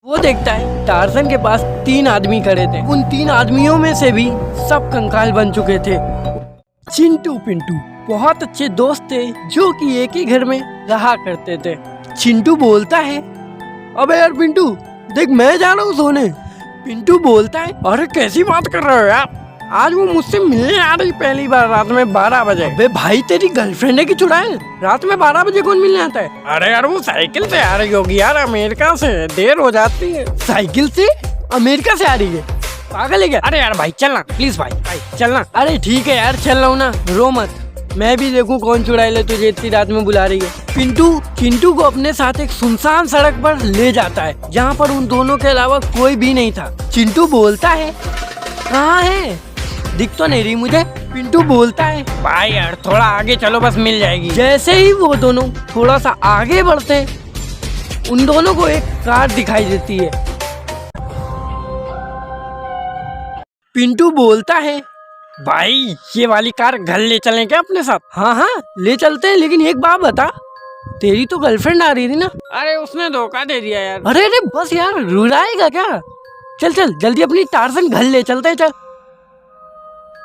वो देखता है टार्जन के पास 3 आदमी खड़े थे। उन 3 आदमियों में से भी सब कंकाल बन चुके थे। चिंटू पिंटू बहुत अच्छे दोस्त थे जो कि एक ही घर में रहा करते थे। चिंटू बोलता है, अबे यार पिंटू देख मैं जा रहा हूँ सोने। पिंटू बोलता है, अरे कैसी बात कर रहे हो यार, आज वो मुझसे मिलने आ रही पहली बार रात में 12 बजे। अबे भाई तेरी गर्लफ्रेंड है कि चुड़ैल, रात में 12 बजे कौन मिलने आता है? अरे यार वो साइकिल से आ रही होगी यार, अमेरिका से, देर हो जाती है। साइकिल से अमेरिका से आ रही है? पागल है क्या? अरे यार भाई चलना प्लीज, भाई चलना। अरे ठीक है यार चल रहा हूँ ना, रो मत, मैं भी देखूं कौन चुड़ैल है तुझे इतनी रात में बुला रही है। पिंटू चिंटू को अपने साथ एक सुनसान सड़क पर ले जाता है जहाँ पर उन दोनों के अलावा कोई भी नहीं था। चिंटू बोलता है, कहाँ है, दिख तो नहीं रही मुझे। पिंटू बोलता है, भाई यार थोड़ा आगे चलो बस मिल जाएगी। जैसे ही वो दोनों थोड़ा सा आगे बढ़ते हैं उन दोनों को एक कार दिखाई देती है। पिंटू बोलता है, भाई ये वाली कार घर ले चलें क्या अपने साथ? हाँ हाँ ले चलते हैं, लेकिन एक बात बता, तेरी तो गर्लफ्रेंड आ रही थी ना? अरे उसने धोखा दे दिया यार। अरे अरे बस यार रुलाएगा क्या, चल चल जल्दी अपनी टार्जन घर ले चलते हैं, चल।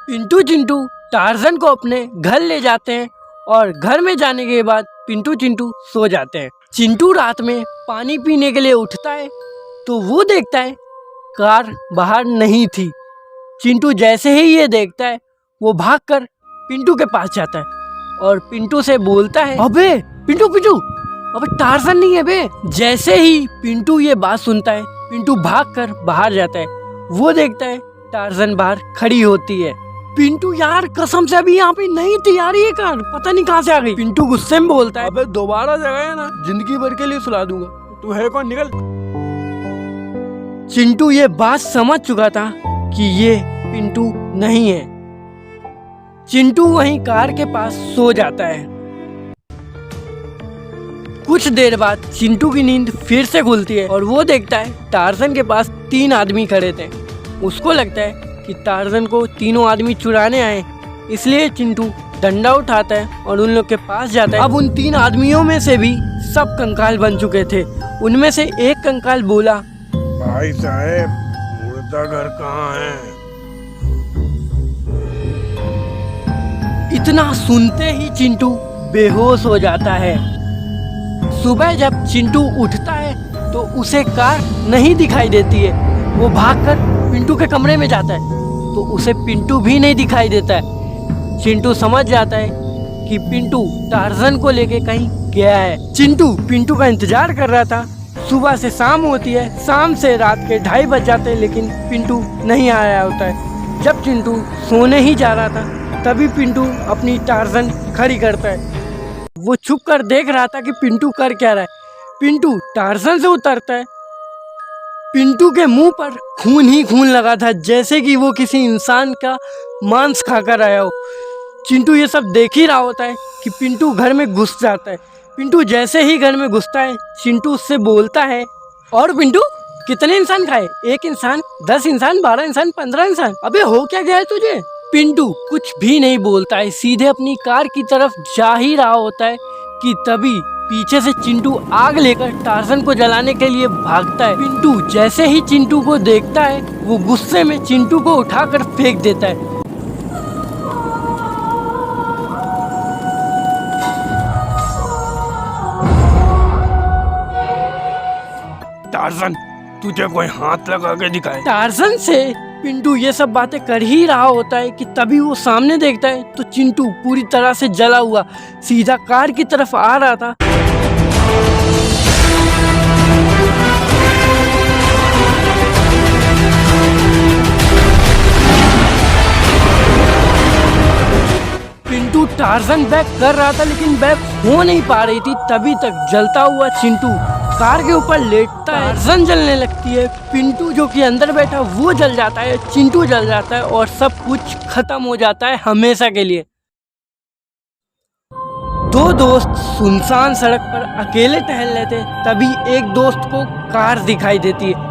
पिंटू चिंटू टार्जन को अपने घर ले जाते हैं और घर में जाने के बाद पिंटू चिंटू सो जाते हैं। चिंटू रात में पानी पीने के लिए उठता है तो वो देखता है कार बाहर नहीं थी। चिंटू जैसे ही ये देखता है वो भागकर पिंटू के पास जाता है और पिंटू से बोलता है, अबे पिंटू पिंटू अबे टार्जन नहीं है बे। जैसे ही पिंटू ये बात सुनता है पिंटू भागकर बाहर जाता है। वो देखता है टार्जन बाहर खड़ी होती है। पिंटू यार कसम से अभी यहाँ पे नहीं थी यार ये कार, पता नहीं कहाँ से आ गई। पिंटू गुस्से में बोलता है, अबे दोबारा जगह है ना जिंदगी भर के लिए सुला दूंगा, तू है कौन, निकल। चिंटू ये बात समझ चुका था कि ये पिंटू नहीं है। चिंटू वहीं कार के पास सो जाता है। कुछ देर बाद चिंटू की नींद फिर से खुलती है और वो देखता है टार्जन के पास 3 आदमी खड़े थे। उसको लगता है कि टार्जन को तीनों आदमी चुराने आए, इसलिए चिंटू डंडा उठाता है और उन लोग के पास जाता है। अब उन 3 आदमियों में से भी सब कंकाल बन चुके थे। उनमें से एक कंकाल बोला, भाई साहब मुर्दा घर कहाँ है? इतना सुनते ही चिंटू बेहोश हो जाता है। सुबह जब चिंटू उठता है तो उसे कार नहीं दिखाई देती है। वो भागकर पिंटू के कमरे में जाता है तो उसे पिंटू भी नहीं दिखाई देता है। चिंटू समझ जाता है कि पिंटू टार्जन को लेके कहीं गया है। चिंटू पिंटू का इंतजार कर रहा था। सुबह से शाम होती है, शाम से रात के 2:30 बज जाते हैं, लेकिन पिंटू नहीं आया होता है। जब चिंटू सोने ही जा रहा था तभी पिंटू अपनी टार्जन खड़ी करता है। वो छुप कर देख रहा था कि पिंटू कर क्या रहा है। पिंटू टार्जन से उतरता है। पिंटू के मुंह पर खून ही खून लगा था, जैसे कि वो किसी इंसान का मांस खाकर आया हो। चिंटू ये सब देख ही रहा होता है कि पिंटू घर में घुस जाता है। पिंटू जैसे ही घर में घुसता है चिंटू उससे बोलता है, और पिंटू कितने इंसान खाए? 1 इंसान, 10 इंसान, 12 इंसान, 15 इंसान? अबे हो क्या गया है तुझे? पिंटू कुछ भी नहीं बोलता है, सीधे अपनी कार की तरफ जा ही रहा होता है कि तभी पीछे से चिंटू आग लेकर टार्जन को जलाने के लिए भागता है। पिंटू जैसे ही चिंटू को देखता है वो गुस्से में चिंटू को उठाकर फेंक देता है। टार्जन तुझे कोई हाथ लगा के दिखाए? टार्जन से पिंटू ये सब बातें कर ही रहा होता है कि तभी वो सामने देखता है तो चिंटू पूरी तरह से जला हुआ सीधा कार की तरफ आ रहा था। पिंटू टार्जन बैक कर रहा था लेकिन बैक हो नहीं पा रही थी। तभी तक जलता हुआ चिंटू कार के ऊपर लेटता है। टार्जन जलने लगती है। पिंटू जो कि अंदर बैठा वो जल जाता है, चिंटू जल जाता है और सब कुछ खत्म हो जाता है हमेशा के लिए। 2 दोस्त सुनसान सड़क पर अकेले टहल रहे थे, तभी एक दोस्त को कार दिखाई देती है।